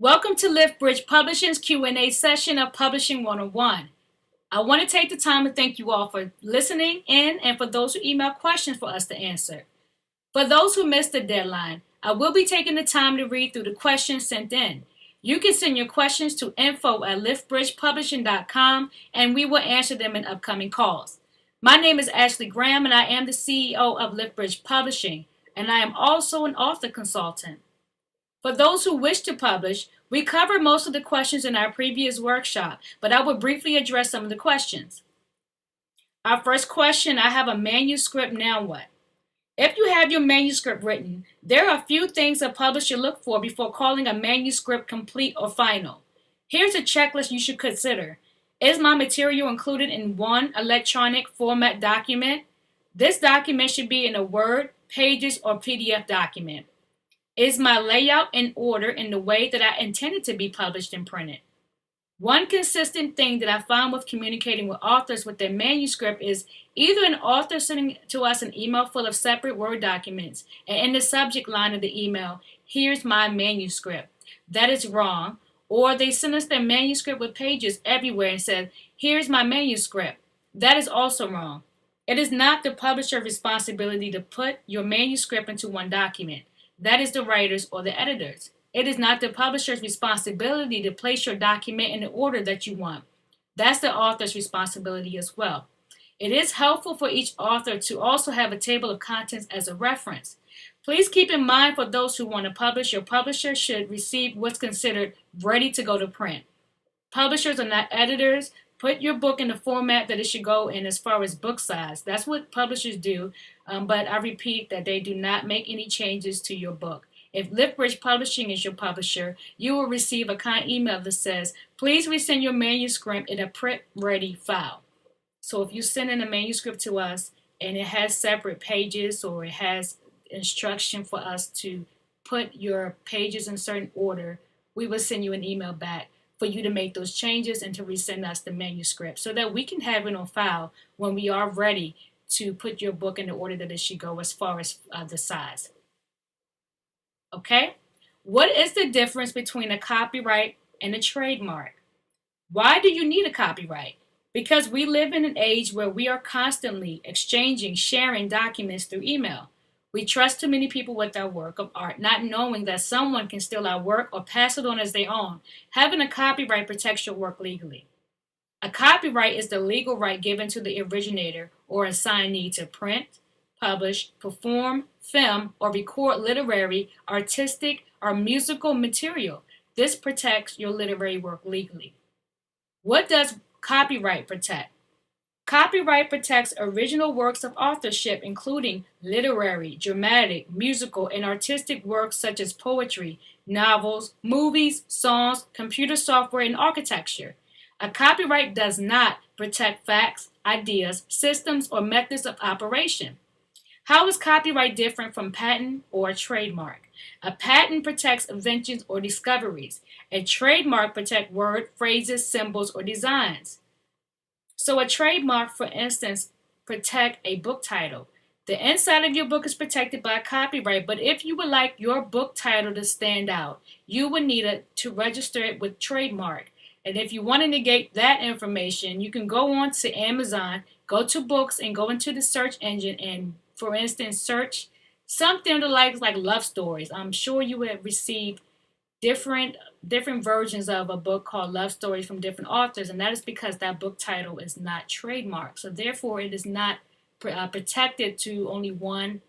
Welcome to LiftBridge Publishing's Q&A session of Publishing 101. I want to take the time to thank you all for listening in and for those who email questions for us to answer. For those who missed the deadline, I will be taking the time to read through the questions sent in. You can send your questions to info@liftbridgepublishing.com and we will answer them in upcoming calls. My name is Ashley Graham and I am the CEO of LiftBridge Publishing, and I am also an author consultant. For those who wish to publish, we covered most of the questions in our previous workshop, but I will briefly address some of the questions. Our first question, I have a manuscript, now what? If you have your manuscript written, there are a few things a publisher look for before calling a manuscript complete or final. Here's a checklist you should consider. Is my material included in one electronic format document? This document should be in a Word, Pages, or PDF document. Is my layout in order in the way that I intended to be published and printed? One consistent thing that I found with communicating with authors with their manuscript is either an author sending to us an email full of separate Word documents, and in the subject line of the email, here's my manuscript. That is wrong. Or they send us their manuscript with pages everywhere and said, here's my manuscript. That is also wrong. It is not the publisher's responsibility to put your manuscript into one document. That is the writer's or the editor's. It is not the publisher's responsibility to place your document in the order that you want. That's the author's responsibility as well. It is helpful for each author to also have a table of contents as a reference. Please keep in mind for those who want to publish, your publisher should receive what's considered ready to go to print. Publishers are not editors. Put your book in the format that it should go in as far as book size. That's what publishers do, but I repeat that they do not make any changes to your book. If LiftBridge Publishing is your publisher, you will receive a kind email that says, please resend your manuscript in a print-ready file. So if you send in a manuscript to us and it has separate pages or it has instruction for us to put your pages in certain order, we will send you an email back for you to make those changes and to resend us the manuscript so that we can have it on file when we are ready to put your book in the order that it should go as far as the size. Okay? What is the difference between a copyright and a trademark? Why do you need a copyright? Because we live in an age where we are constantly exchanging, sharing documents through email. We trust too many people with our work of art, not knowing that someone can steal our work or pass it on as their own. Having a copyright protects your work legally. A copyright is the legal right given to the originator or assignee to print, publish, perform, film, or record literary, artistic, or musical material. This protects your literary work legally. What does copyright protect? Copyright protects original works of authorship, including literary, dramatic, musical, and artistic works such as poetry, novels, movies, songs, computer software, and architecture. A copyright does not protect facts, ideas, systems, or methods of operation. How is copyright different from patent or a trademark? A patent protects inventions or discoveries. A trademark protects words, phrases, symbols, or designs. So a trademark, for instance, protect a book title. The inside of your book is protected by copyright, but if you would like your book title to stand out, you would need to register it with trademark. And if you want to negate that information, you can go on to Amazon, go to books, and go into the search engine and, for instance, search something like love stories. I'm sure you would receive different versions of a book called Love Stories from different authors, and that is because that book title is not trademarked. So therefore, it is not protected to only one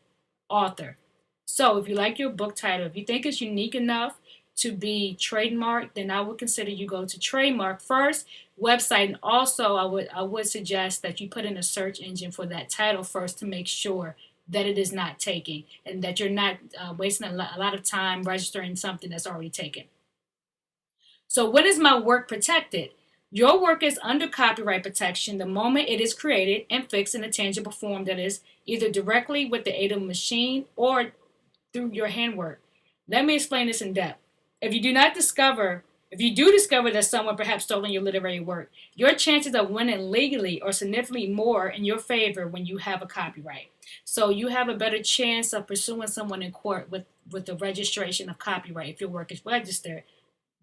author. So if you like your book title, if you think it's unique enough to be trademarked, then I would consider you go to trademark first website, and also I would suggest that you put in a search engine for that title first to make sure that it is not taken and that you're not wasting a lot of time registering something that's already taken. So when is my work protected? Your work is under copyright protection the moment it is created and fixed in a tangible form that is either directly with the aid of a machine or through your handwork. Let me explain this in depth. If you do discover that someone perhaps stolen your literary work, your chances of winning legally are significantly more in your favor when you have a copyright. So you have a better chance of pursuing someone in court with the registration of copyright if your work is registered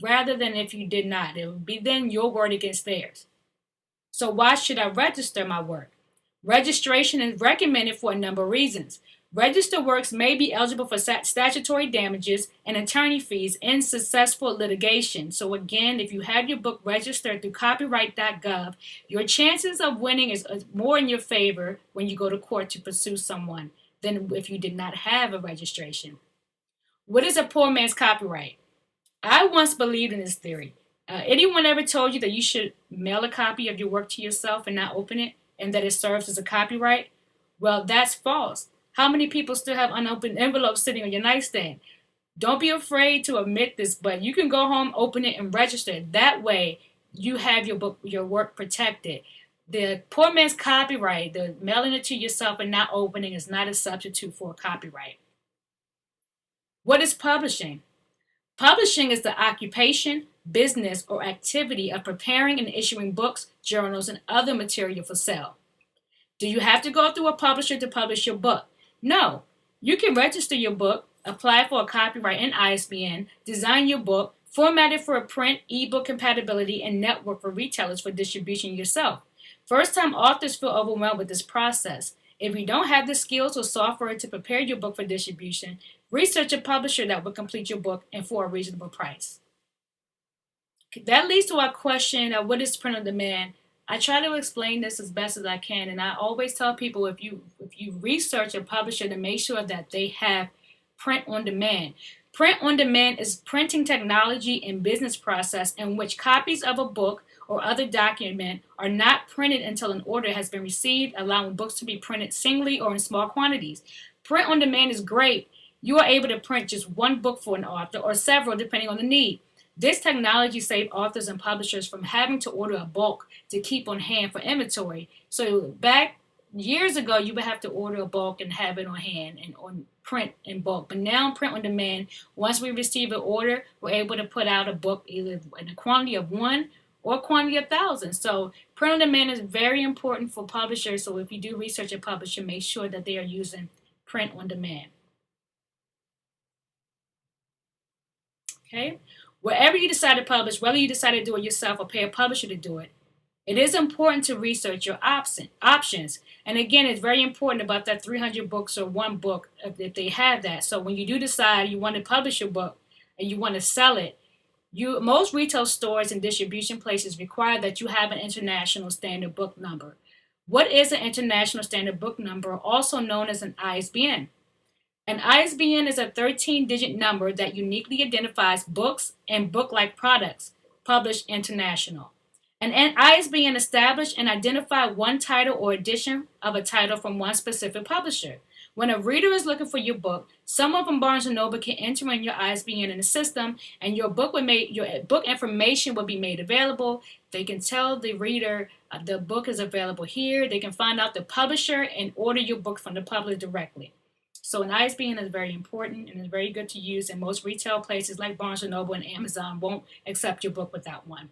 rather than if you did not. It would be then your word against theirs. So why should I register my work? Registration is recommended for a number of reasons. Registered works may be eligible for statutory damages and attorney fees in successful litigation. So again, if you have your book registered through copyright.gov, your chances of winning is more in your favor when you go to court to pursue someone than if you did not have a registration. What is a poor man's copyright? I once believed in this theory. Anyone ever told you that you should mail a copy of your work to yourself and not open it, and that it serves as a copyright? Well, that's false. How many people still have unopened envelopes sitting on your nightstand? Don't be afraid to admit this, but you can go home, open it, and register it. That way, you have your book, your work protected. The poor man's copyright, the mailing it to yourself and not opening, is not a substitute for a copyright. What is publishing? Publishing is the occupation, business, or activity of preparing and issuing books, journals, and other material for sale. Do you have to go through a publisher to publish your book? No. You can register your book, apply for a copyright and ISBN, design your book, format it for a print, ebook compatibility, and network for retailers for distribution yourself. First-time authors feel overwhelmed with this process. If you don't have the skills or software to prepare your book for distribution, research a publisher that will complete your book and for a reasonable price. That leads to our question of what is print on demand. I try to explain this as best as I can, and I always tell people if you research a publisher to make sure that they have print on demand. Print on demand is printing technology and business process in which copies of a book or other document are not printed until an order has been received, allowing books to be printed singly or in small quantities. Print on demand is great. You are able to print just one book for an author or several depending on the need. This technology saves authors and publishers from having to order a bulk to keep on hand for inventory. So back years ago, you would have to order a bulk and have it on hand and on print in bulk. But now print on demand, once we receive an order, we're able to put out a book either in a quantity of one or a quantity of thousands. So print on demand is very important for publishers. So if you do research a publisher, make sure that they are using print on demand. Okay? Wherever you decide to publish, whether you decide to do it yourself or pay a publisher to do it, it is important to research your options. And again, it's very important about that 300 books or one book if they have that. So when you do decide you want to publish your book and you want to sell it, most retail stores and distribution places require that you have an international standard book number. What is an international standard book number, also known as an ISBN? An ISBN is a 13-digit number that uniquely identifies books and book-like products published international. An ISBN established and identify one title or edition of a title from one specific publisher. When a reader is looking for your book, someone from Barnes & Noble can enter in your ISBN in the system, and your book information will be made available. They can tell the reader the book is available here. They can find out the publisher and order your book from the publisher directly. So an ISBN is very important and is very good to use, and most retail places like Barnes & Noble and Amazon won't accept your book without one.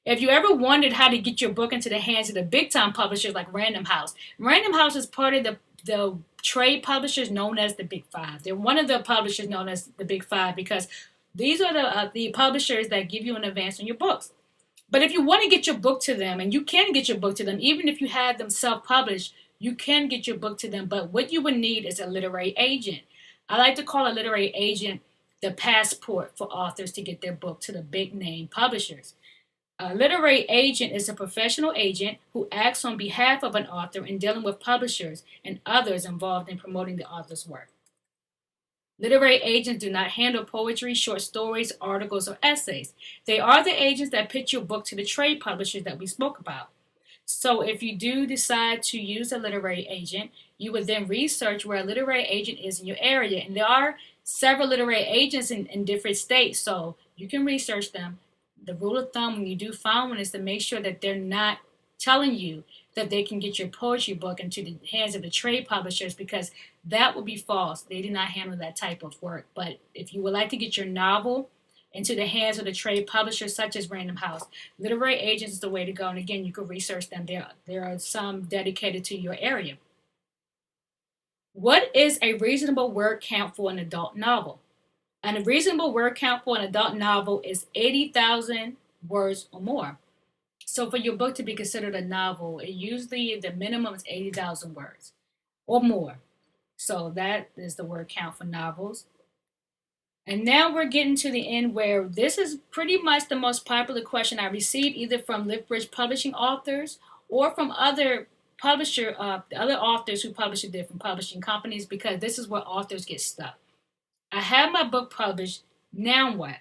If you ever wondered how to get your book into the hands of the big-time publishers like Random House, Random House is part of the trade publishers known as the Big Five. They're one of the publishers known as the Big Five because these are the publishers that give you an advance on your books. But if you want to get your book to them, and you can get your book to them, even if you have them self-published, you can get your book to them, but what you would need is a literary agent. I like to call a literary agent the passport for authors to get their book to the big name publishers. A literary agent is a professional agent who acts on behalf of an author in dealing with publishers and others involved in promoting the author's work. Literary agents do not handle poetry, short stories, articles, or essays. They are the agents that pitch your book to the trade publishers that we spoke about. So if you do decide to use a literary agent, you would then research where a literary agent is in your area. And there are several literary agents in different states, so you can research them. The rule of thumb when you do find one is to make sure that they're not telling you that they can get your poetry book into the hands of the trade publishers, because that would be false. They do not handle that type of work. But if you would like to get your novel into the hands of the trade publishers such as Random House, literary agents is the way to go. And again, you can research them. There are some dedicated to your area. What is a reasonable word count for an adult novel? And a reasonable word count for an adult novel is 80,000 words or more. So for your book to be considered a novel, it usually the minimum is 80,000 words or more. So that is the word count for novels. And now we're getting to the end where this is pretty much the most popular question I receive either from Lifbridge Publishing authors or from other authors who publish at different publishing companies, because this is where authors get stuck. I have my book published. Now what?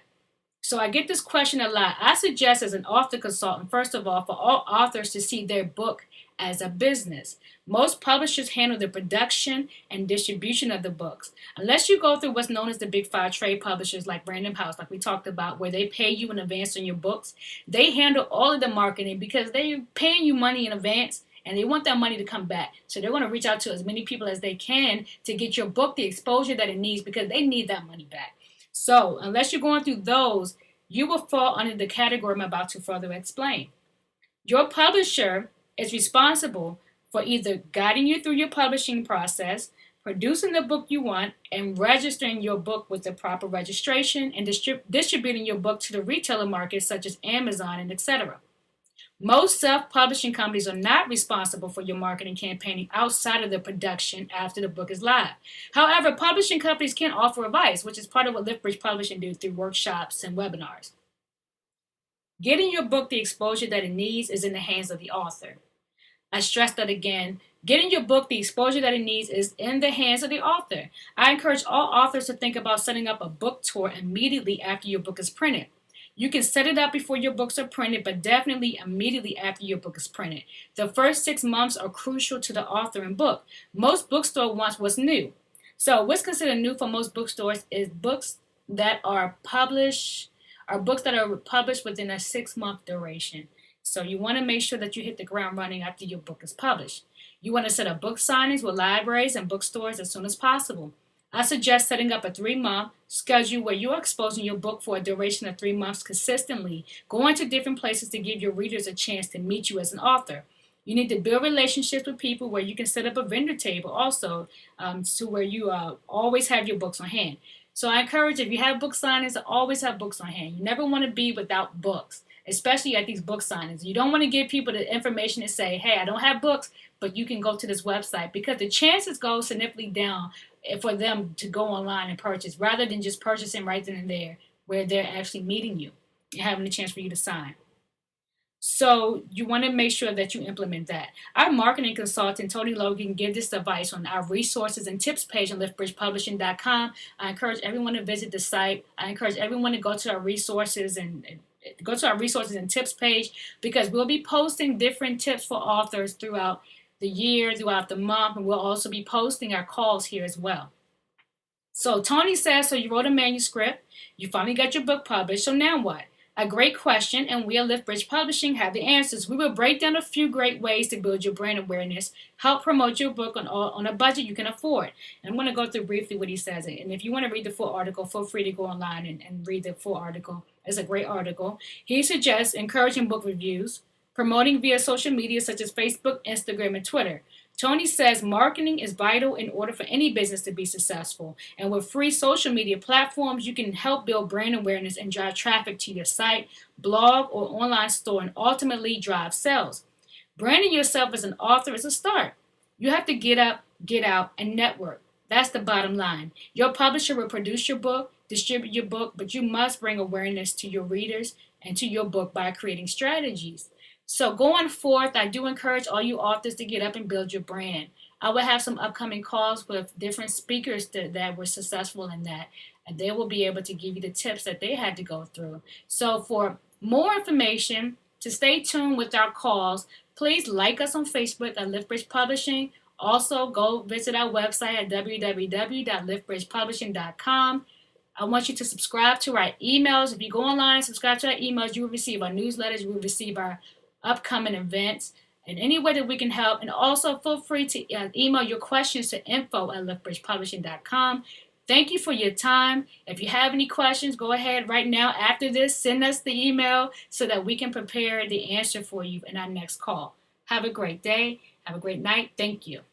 So I get this question a lot. I suggest as an author consultant, first of all, for all authors to see their book as a business. Most publishers handle the production and distribution of the books. Unless you go through what's known as the big five trade publishers like Random House, like we talked about, where they pay you in advance on your books, they handle all of the marketing because they're paying you money in advance and they want that money to come back. So they want to reach out to as many people as they can to get your book the exposure that it needs because they need that money back. So unless you're going through those, you will fall under the category I'm about to further explain. Your publisher is responsible for either guiding you through your publishing process, producing the book you want, and registering your book with the proper registration and distributing your book to the retailer markets such as Amazon and etc. Most self-publishing companies are not responsible for your marketing campaigning outside of the production after the book is live. However, publishing companies can offer advice, which is part of what Lifbridge Publishing do through workshops and webinars. Getting your book the exposure that it needs is in the hands of the author. I stress that again. Getting your book the exposure that it needs is in the hands of the author. I encourage all authors to think about setting up a book tour immediately after your book is printed. You can set it up before your books are printed, but definitely immediately after your book is printed. The first 6 months are crucial to the author and book. Most bookstores want what's new. So what's considered new for most bookstores is books that are published within a 6-month duration. So you want to make sure that you hit the ground running after your book is published. You want to set up book signings with libraries and bookstores as soon as possible. I suggest setting up a 3-month schedule where you're exposing your book for a duration of 3 months consistently, going to different places to give your readers a chance to meet you as an author. You need to build relationships with people where you can set up a vendor table also to where you always have your books on hand. So I encourage, if you have book signings, to always have books on hand. You never want to be without books, especially at these book signings. You don't want to give people the information to say, hey, I don't have books, but you can go to this website, because the chances go significantly down for them to go online and purchase rather than just purchasing right then and there where they're actually meeting you and having a chance for you to sign. So you want to make sure that you implement that. Our marketing consultant, Tony Logan, gives this advice on our resources and tips page on liftbridgepublishing.com. I encourage everyone to visit the site. I encourage everyone to go to our resources and tips page, because we'll be posting different tips for authors throughout the year, throughout the month, and we'll also be posting our calls here as well. So Tony says, so you wrote a manuscript, you finally got your book published, so now what? A great question, and we at Lifbridge Publishing have the answers. We will break down a few great ways to build your brand awareness, help promote your book on a budget you can afford. And I'm going to go through briefly what he says. And if you want to read the full article, feel free to go online and read the full article. It's a great article. He suggests encouraging book reviews, promoting via social media such as Facebook, Instagram, and Twitter. Tony says marketing is vital in order for any business to be successful. And with free social media platforms, you can help build brand awareness and drive traffic to your site, blog, or online store, and ultimately drive sales. Branding yourself as an author is a start. You have to get up, get out, and network. That's the bottom line. Your publisher will produce your book, distribute your book, but you must bring awareness to your readers and to your book by creating strategies. So going forth, I do encourage all you authors to get up and build your brand. I will have some upcoming calls with different speakers that were successful in that, and they will be able to give you the tips that they had to go through. So for more information, to stay tuned with our calls, please like us on Facebook at Lifbridge Publishing. Also, go visit our website at www.liftbridgepublishing.com. I want you to subscribe to our emails. If you go online and subscribe to our emails, you will receive our newsletters, you will receive our upcoming events, and any way that we can help. And also feel free to email your questions to info@liftbridgepublishing.com. Thank you for your time. If you have any questions, go ahead right now after this, send us the email so that we can prepare the answer for you in our next call. Have a great day. Have a great night. Thank you.